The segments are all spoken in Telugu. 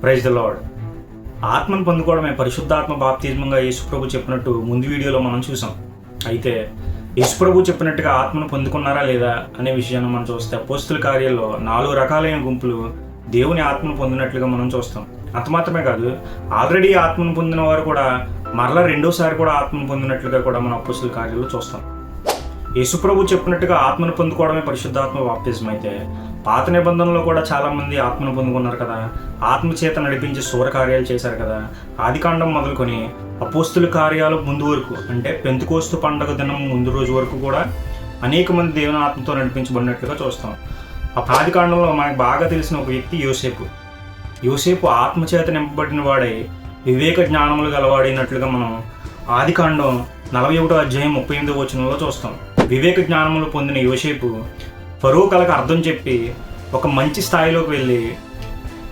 Praise the lord. ఆత్మను పొందుకోవడమే పరిశుద్ధాత్మ బాప్తిజంగా యేసుప్రభు చెప్పినట్టు ముందు వీడియోలో మనం చూసాం. అయితే యేసుప్రభు చెప్పినట్టుగా ఆత్మను పొందుకున్నారా లేదా అనే విషయాన్ని మనం చూస్తే అపోస్తుల కార్యాల్లో 4 రకాలైన గుంపులు దేవుని ఆత్మను పొందినట్లుగా మనం చూస్తాం. అంత మాత్రమే కాదు, ఆల్రెడీ ఆత్మను పొందిన వారు కూడా మరలా రెండోసారి కూడా ఆత్మను పొందినట్లుగా కూడా మనం అపోస్తుల కార్యాల్లో చూస్తాం. యేసుప్రభు చెప్పినట్టుగా ఆత్మను పొందుకోవడమే పరిశుద్ధాత్మ బాప్తిజం అయితే పాత నిబంధనలో కూడా చాలామంది ఆత్మను పొందుకున్నారు కదా, ఆత్మ చేత నడిపించి శూర కార్యాలు చేశారు కదా. ఆదికాండం మొదలుకొని అపోస్తుల కార్యాలు ముందు వరకు, అంటే పెంతెకోస్తు పండుగ దినం ముందు రోజు వరకు కూడా అనేక మంది దేవుని ఆత్మతో నడిపించబడినట్లుగా చూస్తాం. ఆ ఆదికాండంలో మనకు బాగా తెలిసిన ఒక వ్యక్తి యోసేపు ఆత్మ చేత నింపబడిన వాడై వివేక జ్ఞానములు గలవాడినట్లుగా మనం ఆదికాండం 41వ అధ్యాయం 38వ వచనంలో చూస్తాం. వివేక జ్ఞానములు పొందిన యోసేపు ఫరో కలకు అర్థం చెప్పి ఒక మంచి స్థాయిలోకి వెళ్ళి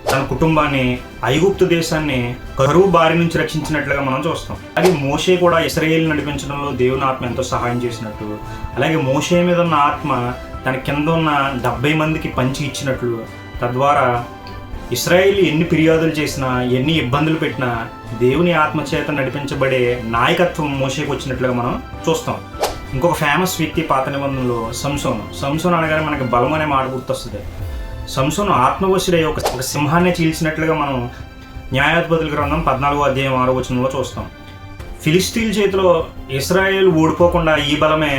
తన కుటుంబాన్ని, ఐగుప్తు దేశాన్ని కరువు బారి నుంచి రక్షించినట్లుగా మనం చూస్తాం. అలాగే మోషే కూడా ఇశ్రాయేలు నడిపించడంలో దేవుని ఆత్మ ఎంతో సహాయం చేసినట్టు, అలాగే మోషే మీద ఉన్న ఆత్మ తన కింద ఉన్న 70 మందికి పంచి ఇచ్చినట్లు, తద్వారా ఇశ్రాయేలు ఎన్ని ఫిర్యాదులు చేసినా, ఎన్ని ఇబ్బందులు పెట్టినా దేవుని ఆత్మ చేత నడిపించబడే నాయకత్వం మోషేకి వచ్చినట్లుగా మనం చూస్తాం. ఇంకొక ఫేమస్ వ్యక్తి పాత నిబంధనలో సంసోను అనగానే మనకి బలం అనే మాట గుర్తొస్తుంది. సంసోను ఆత్మవశుడై ఒక సింహాన్ని చీల్చినట్లుగా మనం న్యాయాధిపతుల గ్రంథం 14వ అధ్యాయం 6వ వచనంలో చూస్తాం. ఫిలిస్తీన్ల చేతిలో ఇశ్రాయేలు ఓడిపోకుండా ఈ బలమే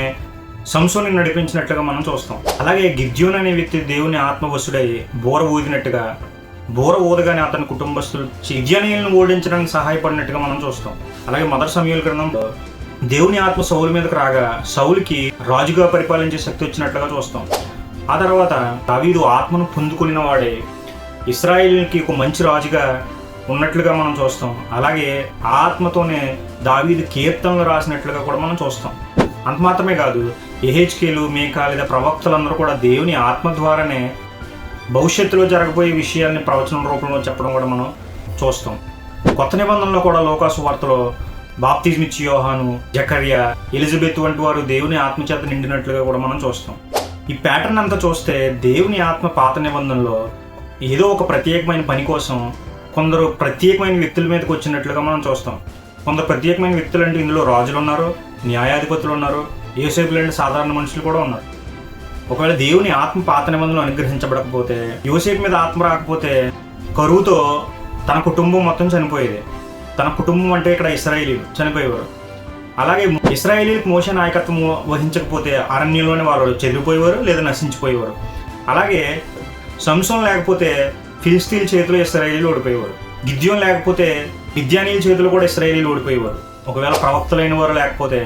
సంసోన్ని నడిపించినట్లుగా మనం చూస్తాం. అలాగే గిద్యోను అనే వ్యక్తి దేవుని ఆత్మవశుడై బోర ఊదగానే అతని కుటుంబస్తులు మిద్యానీయులను ఓడించడానికి సహాయపడినట్టుగా మనం చూస్తాం. అలాగే మొదటి సమూయేలు గ్రంథంలో దేవుని ఆత్మ సౌలు మీదకు రాగా సౌలుకి రాజుగా పరిపాలించే శక్తి వచ్చినట్లుగా చూస్తాం. ఆ తర్వాత దావీదు ఆత్మను పొందుకున్న వాడే ఇశ్రాయేలుకి ఒక మంచి రాజుగా ఉన్నట్లుగా మనం చూస్తాం. అలాగే ఆత్మతోనే దావీదు కీర్తనలు రాసినట్లుగా కూడా మనం చూస్తాం. అంత మాత్రమే కాదు, యెహెజ్కేలు, మీకా లేదా ప్రవక్తలందరూ కూడా దేవుని ఆత్మ ద్వారానే భవిష్యత్తులో జరగబోయే విషయాల్ని ప్రవచనం రూపంలో చెప్పడం కూడా మనం చూస్తాం. కొత్త నిబంధనలో కూడా లోకాసు వార్తలో బాప్తిజమిచ్చి యోహాను, జకర్యా, ఎలిజబెత్ వంటి వారు దేవుని ఆత్మచేత నిండినట్లుగా కూడా మనం చూస్తాం. ఈ ప్యాటర్న్ అంతా చూస్తే దేవుని ఆత్మ పాత నిబంధనలో ఏదో ఒక ప్రత్యేకమైన పని కోసం కొందరు ప్రత్యేకమైన వ్యక్తుల మీదకి వచ్చినట్లుగా మనం చూస్తాం. కొందరు ప్రత్యేకమైన వ్యక్తులు అంటే ఇందులో రాజులు ఉన్నారు, న్యాయాధిపతులు ఉన్నారు, యోసేపు లాంటి సాధారణ మనుషులు కూడా ఉన్నారు. ఒకవేళ దేవుని ఆత్మ పాత నిబంధనలు అనుగ్రహించబడకపోతే, యోసేపు మీద ఆత్మ రాకపోతే కరువుతో తన కుటుంబం మొత్తం చనిపోయేది. తన కుటుంబం అంటే ఇక్కడ ఇశ్రాయేలీలు చనిపోయేవారు. అలాగే ఇశ్రాయేలీలకు మోషే నాయకత్వం వహించకపోతే అరణ్యంలోనే వాళ్ళు చెదిరిపోయేవారు లేదా నశించిపోయేవారు. అలాగే సంసోను లేకపోతే ఫిలిస్తీన్ల చేతిలో ఇశ్రాయేలీలు ఓడిపోయేవారు. గిద్యోను లేకపోతే మిద్యానీయుల చేతిలో కూడా ఇశ్రాయేలీలు ఓడిపోయేవారు. ఒకవేళ ప్రవక్తలైన వారు లేకపోతే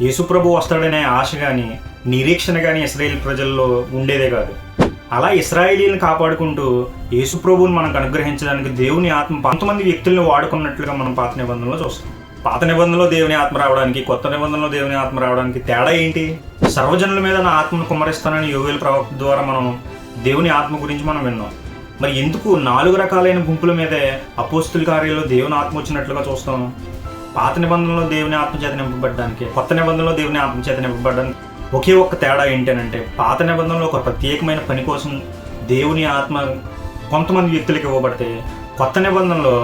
యేసుప్రభు వస్తాడనే ఆశ కానీ నిరీక్షణ కానీ ఇశ్రాయేల్ ప్రజల్లో ఉండేదే కాదు. అలా ఇశ్రాయేలీలను కాపాడుకుంటూ యేసుప్రభువుని మనకు అనుగ్రహించడానికి దేవుని ఆత్మ కొంతమంది వ్యక్తులను వాడుకున్నట్లుగా మనం పాత నిబంధనలో చూస్తాం. పాత నిబంధనలో దేవుని ఆత్మ రావడానికి, కొత్త నిబంధనలో దేవుని ఆత్మ రావడానికి తేడా ఏంటి? సర్వజనుల మీద నా ఆత్మను కుమ్మరిస్తానని యోవేలు ప్రవక్త ద్వారా మనం దేవుని ఆత్మ గురించి మనం విన్నాం. మరి ఎందుకు 4 రకాలైన గుంపుల మీదే అపోస్తుల కార్యాల్లో దేవుని ఆత్మ వచ్చినట్లుగా చూస్తాం? పాత నిబంధనలో దేవుని ఆత్మ చేత నింపబడ్డానికి, కొత్త నిబంధనలో దేవుని ఆత్మ చేత నింపబడ్డానికి ఒకే ఒక్క తేడా ఏంటంటే, పాత నిబంధనలో ఒక ప్రత్యేకమైన పని కోసం దేవుని ఆత్మ కొంతమంది వ్యక్తులకు ఇవ్వబడితే, కొత్త నిబంధనలో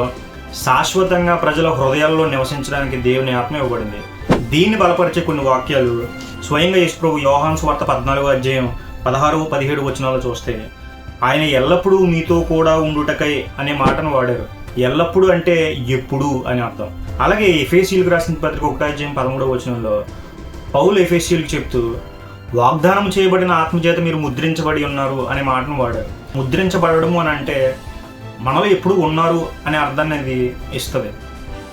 శాశ్వతంగా ప్రజల హృదయాల్లో నివసించడానికి దేవుని ఆత్మ ఇవ్వబడింది. దీన్ని బలపరిచే కొన్ని వాక్యాలు స్వయంగా యేసుప్రభు యోహాను సువార్త 14వ అధ్యాయం 16, 17 వచనాలు చూస్తే, ఆయన ఎల్లప్పుడూ మీతో కూడా ఉండుటకై అనే మాటను వాడారు. ఎల్లప్పుడూ అంటే ఎప్పుడు అని అర్థం. అలాగే ఎఫెసీయులకు రాసిన పత్రిక 1వ అధ్యాయం 13వ వచనంలో పౌలు ఎఫెసీయులకు చెప్తూ వాగ్దానం చేయబడిన ఆత్మచేత మీరు ముద్రించబడి ఉన్నారు అనే మాటను వాడారు. ముద్రించబడము అని అంటే మనలో ఎప్పుడు ఉన్నారు అనే అర్థాన్ని అది ఇస్తుంది.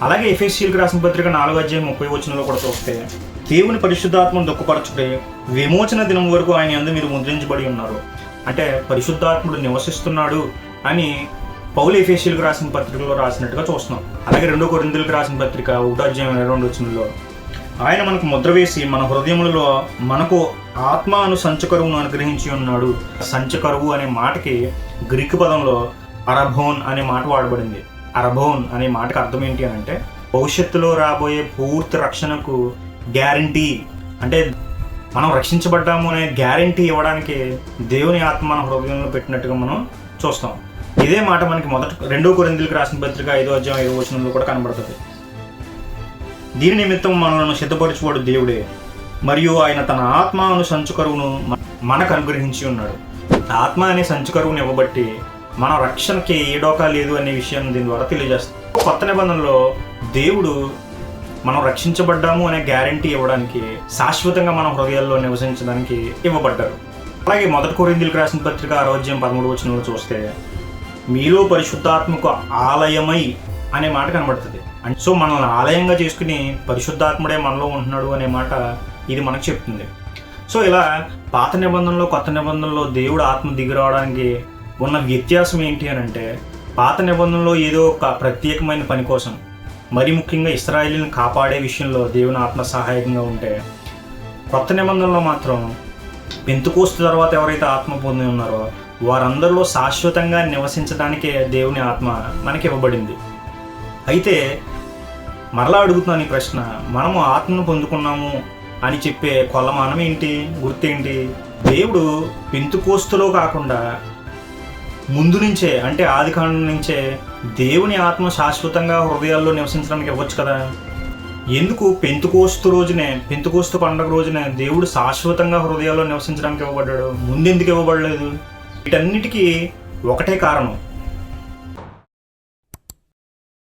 అలాగే ఎఫెసీయులకు రాసిన పత్రిక 4వ అధ్యాయం 30వ వచనంలో కూడా చూస్తే, దేవుని పరిశుద్ధాత్మను దుఃఖపరచుడే విమోచన దినం వరకు ఆయన యందు మీరు ముద్రించబడి ఉన్నారు. అంటే పరిశుద్ధాత్ముడు నివసిస్తున్నాడు అని పౌలు ఎఫెసీయులకు రాసిన పత్రికలో రాసినట్టుగా చూస్తున్నాం. అలాగే 2 కొరింథీయులకు రాసిన పత్రిక 1వ అధ్యాయం 22వ వచనంలో ఆయన మనకు ముద్ర వేసి మన హృదయములలో మనకు ఆత్మ అను సంచకరువును అనుగ్రహించి ఉన్నాడు. సంచకరువు అనే మాటకి గ్రీకు పదంలో అరబోన్ అనే మాట వాడబడింది. అరబోన్ అనే మాటకి అర్థం ఏంటి అని అంటే, భవిష్యత్తులో రాబోయే పూర్తి రక్షణకు గ్యారంటీ, అంటే మనం రక్షించబడ్డాము అనే గ్యారంటీ ఇవ్వడానికి దేవుని ఆత్మ మన హృదయంలో పెట్టినట్టుగా మనం చూస్తాం. ఇదే మాట మనకి 2 కొరింథీయులకు రాసిన పత్రిక 5వ అధ్యాయం 5వ వచనంలో కూడా కనబడుతుంది. దీని నిమిత్తం మనలను సిద్ధపరచువాడు దేవుడే, మరియు ఆయన తన ఆత్మ అను సంచుకరువును మనకు అనుగ్రహించి ఉన్నాడు. ఆత్మ అనే సంచుకరువును ఇవ్వబట్టి మన రక్షణకి ఏ డోకా లేదు అనే విషయాన్ని దీని ద్వారా తెలియజేస్తాం. కొత్త నిబంధనలో దేవుడు మనం రక్షించబడ్డాము అనే గ్యారంటీ ఇవ్వడానికి, శాశ్వతంగా మన హృదయాల్లో నివసించడానికి ఇవ్వబడ్డారు. అలాగే 1 కొరింథీయులకు రాసిన పత్రిక 6వ అధ్యాయం 13వ వచనంలో చూస్తే మీలో పరిశుద్ధాత్మకు ఆలయమై అనే మాట కనబడుతుంది. సో మనల్ని ఆలయంగా చేసుకుని పరిశుద్ధాత్ముడే మనలో ఉంటున్నాడు అనే మాట ఇది మనకు చెప్తుంది. సో ఇలా పాత నిబంధనలో కొత్త నిబంధనలో దేవుడు ఆత్మ దిగి రావడానికి ఉన్న వ్యత్యాసం ఏంటి అని అంటే, పాత నిబంధనలో ఏదో ఒక ప్రత్యేకమైన పని కోసం, మరి ముఖ్యంగా ఇశ్రాయేలుని కాపాడే విషయంలో దేవుని ఆత్మ సహాయకంగా ఉంటే, కొత్త నిబంధనలో మాత్రం పెంతెకోస్తు తర్వాత ఎవరైతే ఆత్మ పొంది ఉన్నారో వారందరిలో శాశ్వతంగా నివసించడానికే దేవుని ఆత్మ మనకి ఇవ్వబడింది. అయితే మరలా అడుగుతున్నాను ఈ ప్రశ్న, మనము ఆత్మను పొందుకున్నాము అని చెప్పే కొలమానం ఏంటి, గుర్తేంటి? దేవుడు పెంతెకోస్తులో కాకుండా ముందు నుంచే, అంటే ఆదికాండం నుంచే దేవుని ఆత్మ శాశ్వతంగా హృదయాల్లో నివసించడానికి ఇవ్వచ్చు కదా. ఎందుకు పెంతెకోస్తు పండుగ రోజునే దేవుడు శాశ్వతంగా హృదయాల్లో నివసించడానికి ఇవ్వబడ్డాడు, ముందెందుకు ఇవ్వబడలేదు? వీటన్నిటికీ ఒకటే కారణం,